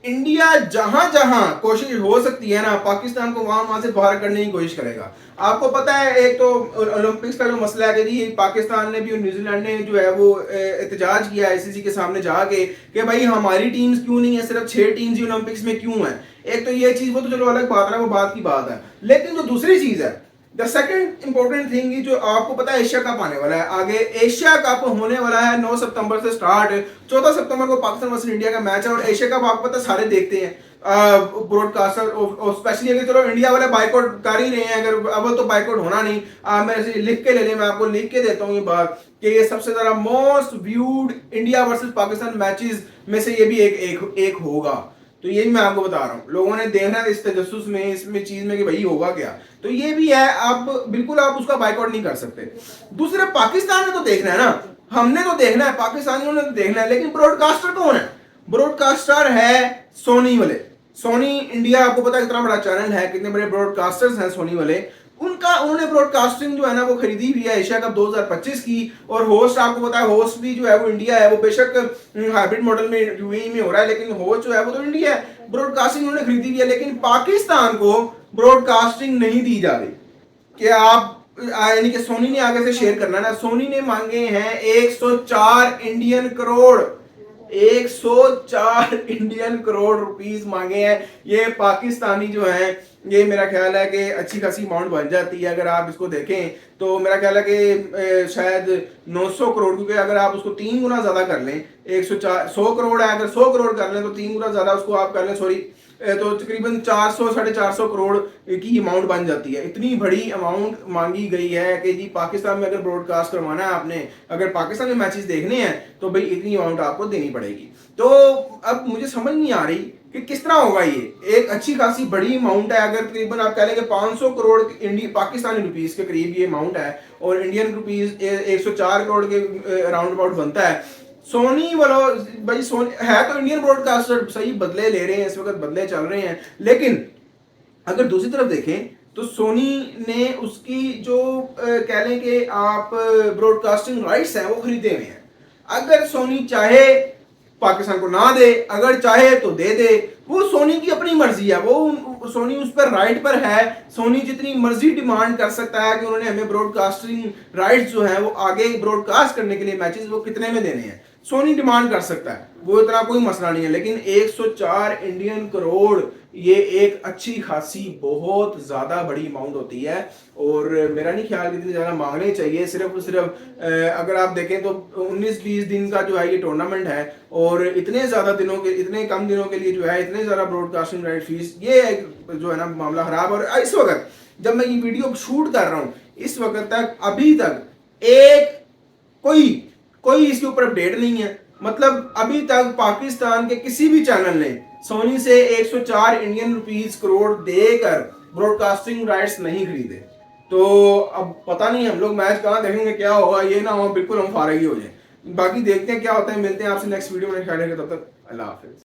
India जहां जहां कोशिश हो सकती है ना, पाकिस्तान को वहां से बाहर करने की कोशिश करेगा। आपको पता है, एक तो ओलंपिक्स का जो मसला है कि पाकिस्तान ने भी और न्यूजीलैंड ने जो है वो एहतजाज किया आईसीसी के सामने जाके कि भाई हमारी टीम्स क्यों नहीं है, सिर्फ 6 टीम्स ही ओलंपिक्स में क्यों है। एक तो ये चीज, वो तो चलो अलग बात है, वो बात की बात है। लेकिन जो दूसरी चीज है, द सेकंड इंपॉर्टेंट थिंग, जो आपको पता है एशिया कप आने वाला है आगे। एशिया कप होने वाला है 9 सितंबर से स्टार्ट। 14 सितंबर को पाकिस्तान वर्सेस इंडिया का मैच है। और एशिया कप आपको पता है सारे देखते हैं, ब्रॉडकास्टर, और स्पेशली अगर चलो इंडिया वाले बाइकआउट कर ही रहे हैं, अगर अब तो बाइकआउट होना नहीं। मैं लिख के ले लें, मैं आपको लिख के देता हूँ ये बात कि ये सबसे ज्यादा most viewed India versus Pakistan matches में से ये भी एक होगा। तो ये भी मैं आपको बता रहा हूँ, लोगों ने देखना है इस तजस्सुस में, इसमें चीज में कि भाई होगा क्या। तो ये भी है, आप बिल्कुल आप उसका बाइकआउट नहीं कर सकते। दूसरे, पाकिस्तान ने तो देखना है ना, हमने तो देखना है, पाकिस्तानियों ने तो देखना है, लेकिन ब्रॉडकास्टर कौन है? ब्रॉडकास्टर है सोनी वाले। सोनी इंडिया, आपको पता है कितना बड़ा चैनल है, कितने बड़े ब्रॉडकास्टर्स हैं सोनी वाले। उन्होंने ब्रॉडकास्टिंग जो है ना वो खरीदी हुई है एशिया कप 2025 की। और होस्ट आपको पता है, होस्ट भी जो है वो इंडिया है। वो बेशक हाइब्रिड मॉडल में यूएई में हो रहा है, लेकिन होस्ट जो है वो तो इंडिया है। ब्रॉडकास्टिंग उन्होंने खरीदी हुई है, लेकिन पाकिस्तान को ब्रॉडकास्टिंग नहीं दी जा रही कि आप, यानी कि सोनी ने आगे से शेयर करना ना। सोनी ने मांगे हैं 104 Indian crore, 104 Indian crore rupees मांगे हैं। ये पाकिस्तानी जो है, ये मेरा ख्याल है कि अच्छी खासी अमाउंट बन जाती है अगर आप इसको देखें। तो मेरा ख्याल है कि शायद 900 करोड़, क्योंकि अगर आप उसको 3 गुना ज्यादा कर लें, 104 100 करोड़ है, अगर 100 करोड़ कर लें तो 3 गुना ज्यादा उसको आप कर लें, सॉरी, तो तकरीबन 400 450 करोड़ की अमाउंट बन जाती है। इतनी बड़ी अमाउंट मांगी गई है कि जी पाकिस्तान में अगर ब्रॉडकास्ट करवाना है आपने, अगर पाकिस्तान में मैचेस देखने हैं, तो भाई इतनी अमाउंट आपको देनी पड़ेगी। तो अब मुझे समझ नहीं आ रही कि किस तरह होगा। ये एक अच्छी खासी बड़ी अमाउंट है, अगर तकरीबन आप कह लें कि 500 करोड़ पाकिस्तानी रुपीस के करीब ये अमाउंट है, और इंडियन रुपीस 104 करोड़ के अराउंड अबाउट बनता है। सोनी वालों, भाई सोनी है तो इंडियन ब्रॉडकास्टर, सही बदले ले रहे हैं इस वक्त, बदले चल रहे हैं, लेकिन अगर दूसरी तरफ देखें तो सोनी ने उसकी जो कह लें कि आप ब्रॉडकास्टिंग राइट्स हैं वो खरीदे हुए हैं। अगर सोनी चाहे पाकिस्तान को ना दे, अगर चाहे तो दे दे, वो सोनी की अपनी मर्जी है। वो सोनी उस पर राइट पर है। सोनी जितनी मर्जी डिमांड कर सकता है कि उन्होंने हमें ब्रॉडकास्टिंग राइट्स जो है वो आगे ब्रॉडकास्ट करने के लिए मैचेस वो कितने में देने हैं, सोनी डिमांड कर सकता है, वो इतना कोई मसला नहीं है। लेकिन 104 इंडियन करोड़ ये एक अच्छी खासी बहुत ज्यादा बड़ी अमाउंट होती है, और मेरा नहीं ख्याल कि इतनी ज्यादा मांगने चाहिए। सिर्फ अगर आप देखें तो 19-20 दिन का जो है ये टूर्नामेंट है, और इतने ज्यादा दिनों के, इतने कम दिनों के लिए जो है इतने ज्यादा ब्रॉडकास्टिंग राइट फीस, ये जो है ना मामला खराब। और इस वक्त जब मैं ये वीडियो शूट कर रहा हूँ, इस वक्त तक अभी तक एक कोई इसके ऊपर अपडेट नहीं है। मतलब अभी तक पाकिस्तान के किसी भी चैनल ने सोनी से 104 इंडियन रुपीस करोड़ देकर ब्रॉडकास्टिंग राइट्स नहीं खरीदे। तो अब पता नहीं हम लोग मैच कहां देखेंगे, क्या होगा, ये ना हो बिल्कुल हम फारगी हो जाए। बाकी देखते हैं क्या होता है, मिलते हैं आपसे नेक्स्ट वीडियो में, तब तक अल्लाह हाफिज।